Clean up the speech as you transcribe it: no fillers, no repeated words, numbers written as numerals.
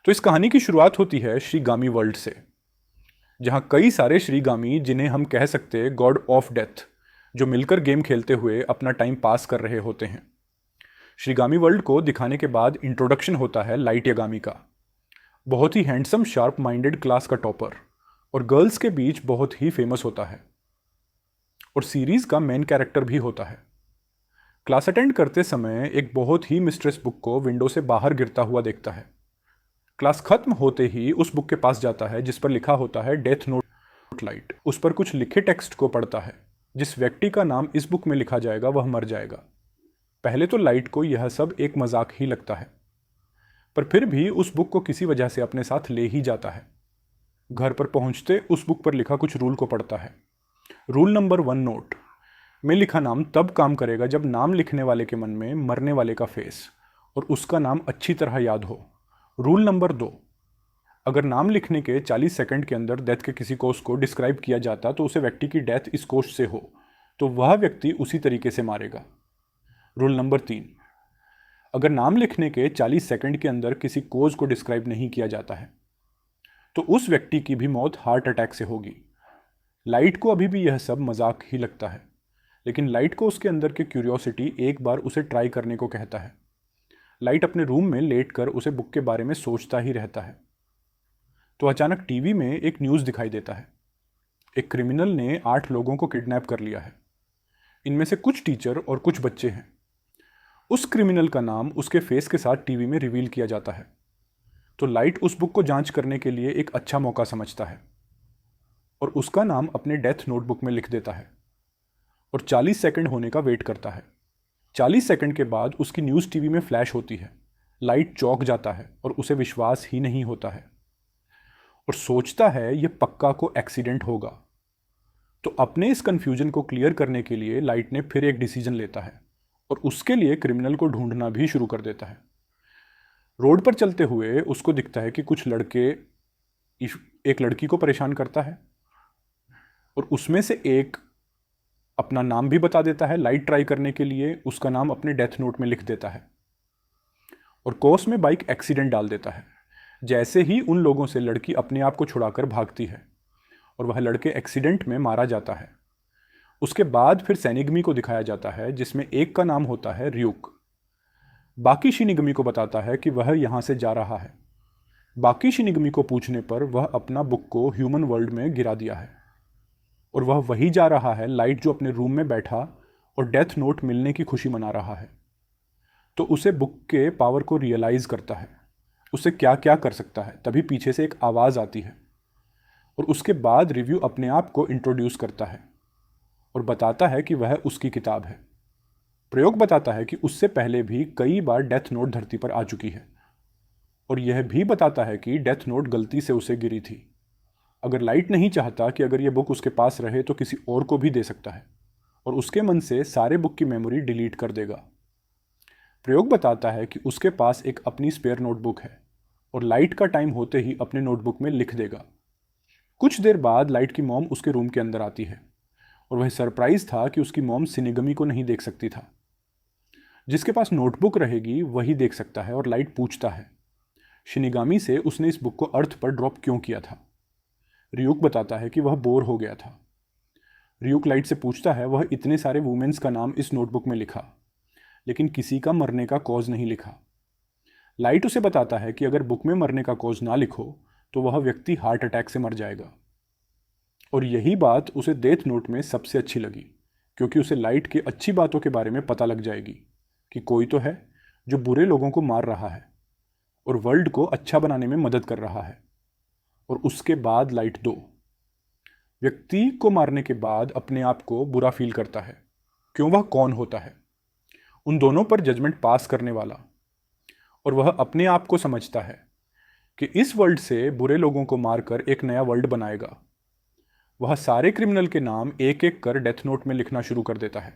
तो इस कहानी की शुरुआत होती है श्रीगामी वर्ल्ड से, जहां कई सारे श्रीगामी, जिन्हें हम कह सकते हैं गॉड ऑफ डेथ, जो मिलकर गेम खेलते हुए अपना टाइम पास कर रहे होते हैं। श्रीगामी वर्ल्ड को दिखाने के बाद इंट्रोडक्शन होता है लाइट यागामी का, बहुत ही हैंडसम शार्प माइंडेड क्लास का टॉपर, और गर्ल्स के बीच बहुत ही फेमस होता है, और सीरीज का मेन कैरेक्टर भी होता है। क्लास अटेंड करते समय एक बहुत ही मिस्ट्रेस बुक को विंडो से बाहर गिरता हुआ देखता है। क्लास खत्म होते ही उस बुक के पास जाता है जिस पर लिखा होता है डेथ नोट लाइट। उस पर कुछ लिखे टेक्स्ट को पढ़ता है। जिस व्यक्ति का नाम इस बुक में लिखा जाएगा वह मर जाएगा। पहले तो लाइट को यह सब एक मजाक ही लगता है, पर फिर भी उस बुक को किसी वजह से अपने साथ ले ही जाता है। घर पर पहुंचते उस बुक पर लिखा कुछ रूल को पढ़ता है। रूल नंबर 1 नोट में लिखा नाम तब काम करेगा जब नाम लिखने वाले के मन में मरने वाले का फेस और उसका नाम अच्छी तरह याद हो। रूल नंबर 2, अगर नाम लिखने के 40 सेकंड के अंदर डेथ के किसी कोष को डिस्क्राइब किया जाता तो उसे व्यक्ति की डेथ इस कोष से हो तो वह व्यक्ति उसी तरीके से मारेगा। रूल नंबर 3, अगर नाम लिखने के 40 सेकंड के अंदर किसी कोज को डिस्क्राइब नहीं किया जाता है तो उस व्यक्ति की भी मौत हार्ट अटैक से होगी। लाइट को अभी भी यह सब मजाक ही लगता है, लेकिन लाइट को उसके अंदर की क्यूरियोसिटी एक बार उसे ट्राई करने को कहता है। लाइट अपने रूम में लेटकर उसे बुक के बारे में सोचता ही रहता है। तो अचानक टीवी में एक न्यूज़ दिखाई देता है। एक क्रिमिनल ने 8 लोगों को किडनैप कर लिया है। इनमें से कुछ टीचर और कुछ बच्चे हैं। उस क्रिमिनल का नाम उसके फेस के साथ टीवी में रिवील किया जाता है। तो लाइट उस बुक को जांच करने के लिए एक अच्छा मौका समझता है और उसका नाम अपने डेथ नोटबुक में लिख देता है और 40 सेकंड होने का वेट करता है। 40 सेकंड के बाद उसकी न्यूज़ टीवी में फ्लैश होती है। लाइट चौंक जाता है और उसे विश्वास ही नहीं होता है और सोचता है यह पक्का को एक्सीडेंट होगा। तो अपने इस कन्फ्यूजन को क्लियर करने के लिए लाइट ने फिर एक डिसीजन लेता है और उसके लिए क्रिमिनल को ढूंढना भी शुरू कर देता है। रोड पर चलते हुए उसको दिखता है कि कुछ लड़के एक लड़की को परेशान करता है और उसमें से एक अपना नाम भी बता देता है। लाइट ट्राई करने के लिए उसका नाम अपने डेथ नोट में लिख देता है और कोर्स में बाइक एक्सीडेंट डाल देता है। जैसे ही उन लोगों से लड़की अपने आप को छुड़ाकर भागती है और वह लड़के एक्सीडेंट में मारा जाता है। उसके बाद फिर सैनिगमी को दिखाया जाता है जिसमें एक का नाम होता है ryuk। बाकी शिनिगमी को बताता है कि वह यहाँ से जा रहा है। बाकी शिनिगमी को पूछने पर वह अपना बुक को ह्यूमन वर्ल्ड में गिरा दिया है और वह वही जा रहा है लाइट जो अपने रूम में बैठा और डेथ नोट मिलने की खुशी मना रहा है। तो उसे बुक के पावर को रियलाइज करता है, उसे क्या क्या कर सकता है। तभी पीछे से एक आवाज़ आती है और उसके बाद रिव्यू अपने आप को इंट्रोड्यूस करता है और बताता है कि वह उसकी किताब है। प्रयोग बताता है कि उससे पहले भी कई बार डेथ नोट धरती पर आ चुकी है और यह भी बताता है कि डेथ नोट गलती से उसे गिरी थी। अगर लाइट नहीं चाहता कि अगर यह बुक उसके पास रहे तो किसी और को भी दे सकता है और उसके मन से सारे बुक की मेमोरी डिलीट कर देगा। प्रयोग बताता है कि उसके पास एक अपनी स्पेयर नोटबुक है और लाइट का टाइम होते ही अपने नोटबुक में लिख देगा। कुछ देर बाद लाइट की मॉम उसके रूम के अंदर आती है और वह सरप्राइज था कि उसकी मॉम शिनिगमी को नहीं देख सकती था। जिसके पास नोटबुक रहेगी वही देख सकता है और लाइट पूछता है शिनिगामी से उसने इस बुक को अर्थ पर ड्रॉप क्यों किया था। ryuk बताता है कि वह बोर हो गया था। ryuk लाइट से पूछता है वह इतने सारे वुमेन्स का नाम इस नोटबुक में लिखा लेकिन किसी का मरने का कॉज नहीं लिखा। लाइट उसे बताता है कि अगर बुक में मरने का कॉज ना लिखो तो वह व्यक्ति हार्ट अटैक से मर जाएगा। और यही बात उसे डेथ नोट में सबसे अच्छी लगी क्योंकि उसे लाइट की अच्छी बातों के बारे में पता लग जाएगी कि कोई तो है जो बुरे लोगों को मार रहा है और वर्ल्ड को अच्छा बनाने में मदद कर रहा है। और उसके बाद लाइट 2 व्यक्ति को मारने के बाद अपने आप को बुरा फील करता है। क्यों? वह कौन होता है उन दोनों पर जजमेंट पास करने वाला? और वह अपने आप को समझता है कि इस वर्ल्ड से बुरे लोगों को मारकर एक नया वर्ल्ड बनाएगा। वह सारे क्रिमिनल के नाम एक एक कर डेथ नोट में लिखना शुरू कर देता है